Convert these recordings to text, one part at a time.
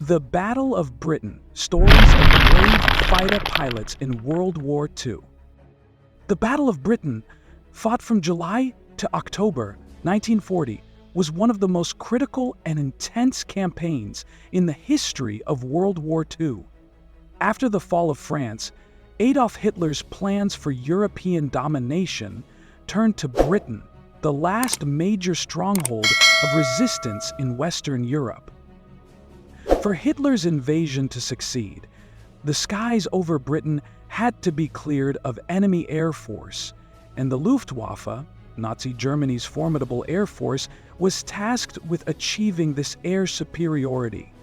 The Battle of Britain, stories of brave fighter pilots in World War II. The Battle of Britain, fought from July to October 1940, was one of the most critical and intense campaigns in the history of World War II. After the fall of France, Adolf Hitler's plans for European domination turned to Britain, the last major stronghold of resistance in Western Europe. For Hitler's invasion to succeed, the skies over Britain had to be cleared of enemy air force, and the Luftwaffe, Nazi Germany's formidable air force, was tasked with achieving this air superiority.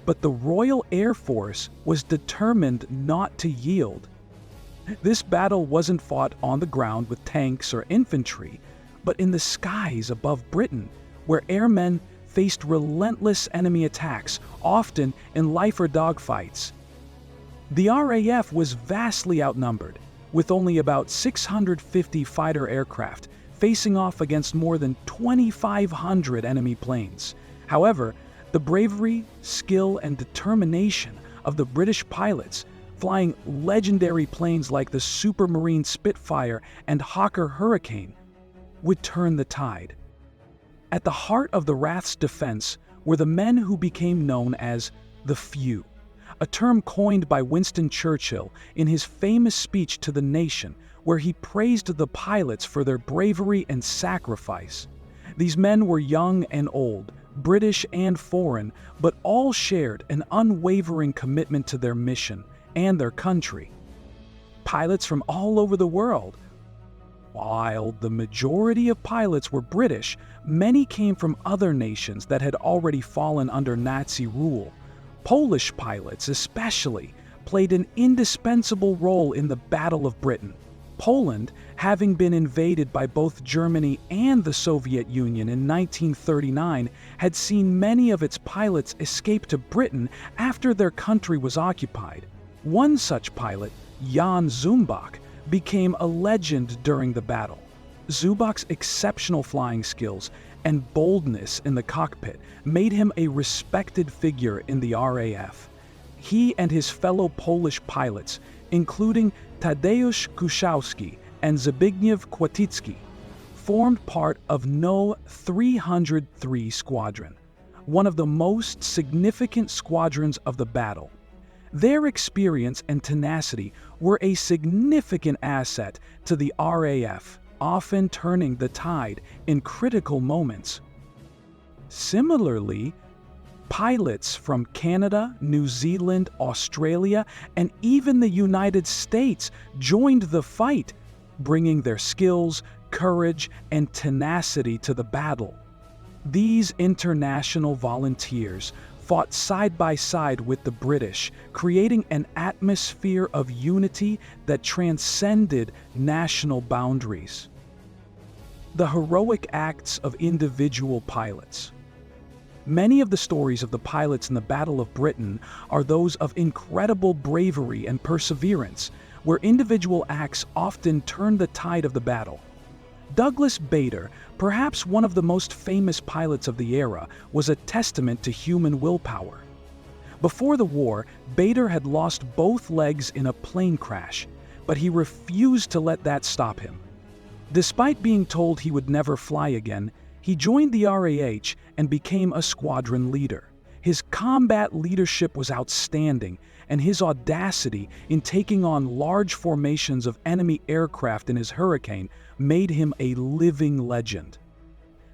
But the Royal Air Force was determined not to yield. This battle wasn't fought on the ground with tanks or infantry, but in the skies above Britain, where airmen faced relentless enemy attacks, often in life or dog fights. The RAF was vastly outnumbered, with only about 650 fighter aircraft facing off against more than 2,500 enemy planes. However, the bravery, skill, and determination of the British pilots, flying legendary planes like the Supermarine Spitfire and Hawker Hurricane, would turn the tide. At the heart of the RAF's defense were the men who became known as the Few, a term coined by Winston Churchill in his famous speech to the nation, where he praised the pilots for their bravery and sacrifice. These men were young and old, British and foreign, but all shared an unwavering commitment to their mission and their country. Pilots from all over the world. While the majority of pilots were British, many came from other nations that had already fallen under Nazi rule. Polish pilots, especially, played an indispensable role in the Battle of Britain. Poland, having been invaded by both Germany and the Soviet Union in 1939, had seen many of its pilots escape to Britain after their country was occupied. One such pilot, Jan Zumbach, became a legend during the battle. Zumbach's exceptional flying skills and boldness in the cockpit made him a respected figure in the RAF. He and his fellow Polish pilots, including Tadeusz Kuszowski and Zbigniew Kłatицki, formed part of No. 303 Squadron, one of the most significant squadrons of the battle. Their experience and tenacity were a significant asset to the RAF, often turning the tide in critical moments. Similarly, pilots from Canada, New Zealand, Australia, and even the United States joined the fight, bringing their skills, courage, and tenacity to the battle. These international volunteers fought side by side with the British, creating an atmosphere of unity that transcended national boundaries. The heroic acts of individual pilots. Many of the stories of the pilots in the Battle of Britain are those of incredible bravery and perseverance, where individual acts often turn the tide of the battle. Douglas Bader, perhaps one of the most famous pilots of the era, was a testament to human willpower. Before the war, Bader had lost both legs in a plane crash, but he refused to let that stop him. Despite being told he would never fly again, he joined the RAH and became a squadron leader. His combat leadership was outstanding, and his audacity in taking on large formations of enemy aircraft in his Hurricane made him a living legend.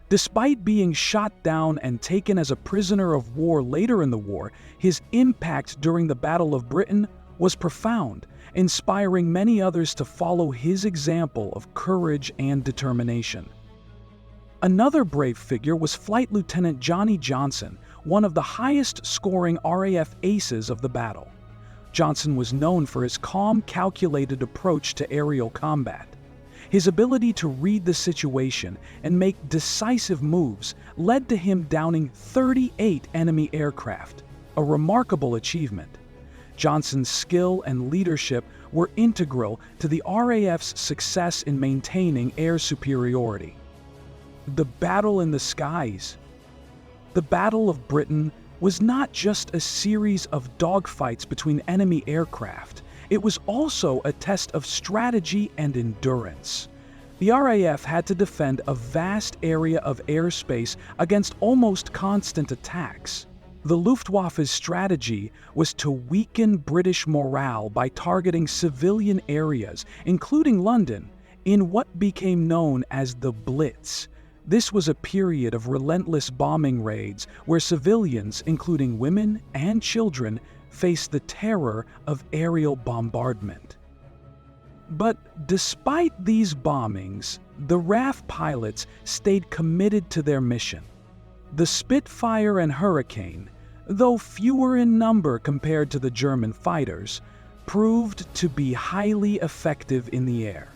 Despite being shot down and taken as a prisoner of war later in the war, his impact during the Battle of Britain was profound, inspiring many others to follow his example of courage and determination. Another brave figure was Flight Lieutenant Johnny Johnson, one of the highest-scoring RAF aces of the battle. Johnson was known for his calm, calculated approach to aerial combat. His ability to read the situation and make decisive moves led to him downing 38 enemy aircraft, a remarkable achievement. Johnson's skill and leadership were integral to the RAF's success in maintaining air superiority. The battle in the skies. The Battle of Britain was not just a series of dogfights between enemy aircraft, it was also a test of strategy and endurance. The RAF had to defend a vast area of airspace against almost constant attacks. The Luftwaffe's strategy was to weaken British morale by targeting civilian areas, including London, in what became known as the Blitz. This was a period of relentless bombing raids where civilians, including women and children, faced the terror of aerial bombardment. But despite these bombings, the RAF pilots stayed committed to their mission. The Spitfire and Hurricane, though fewer in number compared to the German fighters, proved to be highly effective in the air.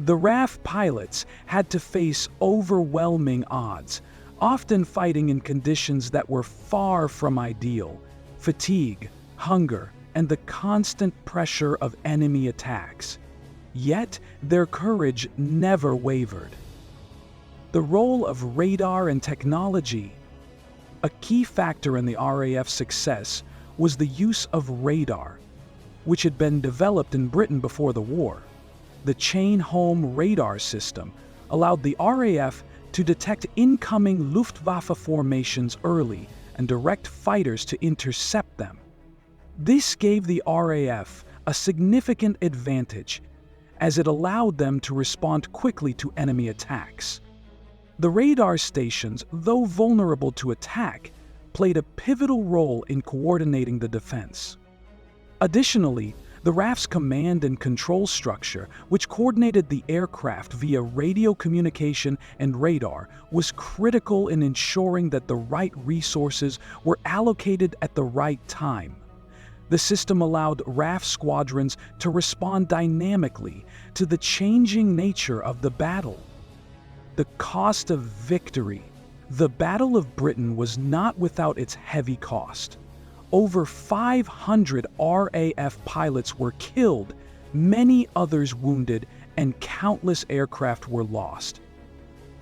The RAF pilots had to face overwhelming odds, often fighting in conditions that were far from ideal: fatigue, hunger, and the constant pressure of enemy attacks. Yet their courage never wavered. The role of radar and technology. A key factor in the RAF's success was the use of radar, which had been developed in Britain before the war. The chain-home radar system allowed the RAF to detect incoming Luftwaffe formations early and direct fighters to intercept them. This gave the RAF a significant advantage, as it allowed them to respond quickly to enemy attacks. The radar stations, though vulnerable to attack, played a pivotal role in coordinating the defense. Additionally, the RAF's command and control structure, which coordinated the aircraft via radio communication and radar, was critical in ensuring that the right resources were allocated at the right time. The system allowed RAF squadrons to respond dynamically to the changing nature of the battle. The cost of victory. The Battle of Britain was not without its heavy cost. Over 500 RAF pilots were killed, many others wounded, and countless aircraft were lost.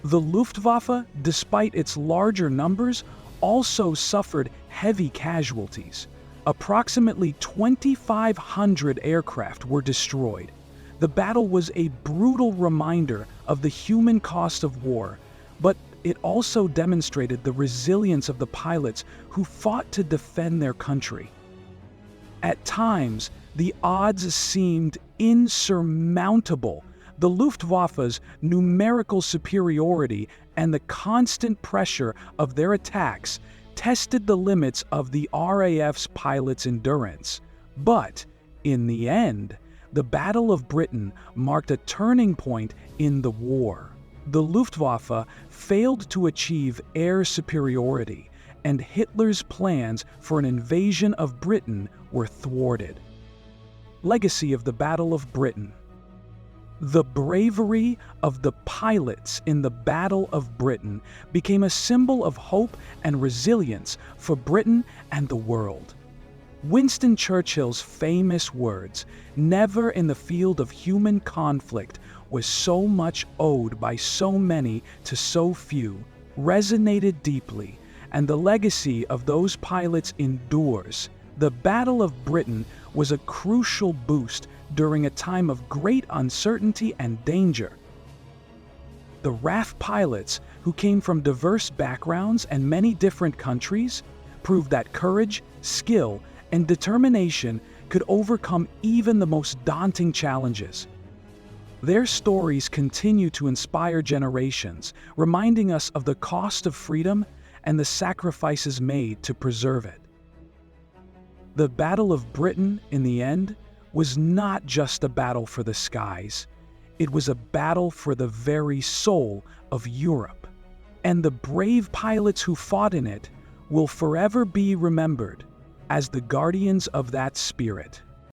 The Luftwaffe, despite its larger numbers, also suffered heavy casualties. Approximately 2,500 aircraft were destroyed. The battle was a brutal reminder of the human cost of war, but it also demonstrated the resilience of the pilots who fought to defend their country. At times, the odds seemed insurmountable. The Luftwaffe's numerical superiority and the constant pressure of their attacks tested the limits of the RAF's pilots' endurance. But, in the end, the Battle of Britain marked a turning point in the war. The Luftwaffe failed to achieve air superiority, and Hitler's plans for an invasion of Britain were thwarted. Legacy of the Battle of Britain. The bravery of the pilots in the Battle of Britain became a symbol of hope and resilience for Britain and the world. Winston Churchill's famous words, "Never in the field of human conflict was so much owed by so many to so few," resonated deeply, and the legacy of those pilots endures. The Battle of Britain was a crucial boost during a time of great uncertainty and danger. The RAF pilots, who came from diverse backgrounds and many different countries, proved that courage, skill, and determination could overcome even the most daunting challenges. Their stories continue to inspire generations, reminding us of the cost of freedom and the sacrifices made to preserve it. The Battle of Britain, in the end, was not just a battle for the skies. It was a battle for the very soul of Europe. And the brave pilots who fought in it will forever be remembered as the guardians of that spirit.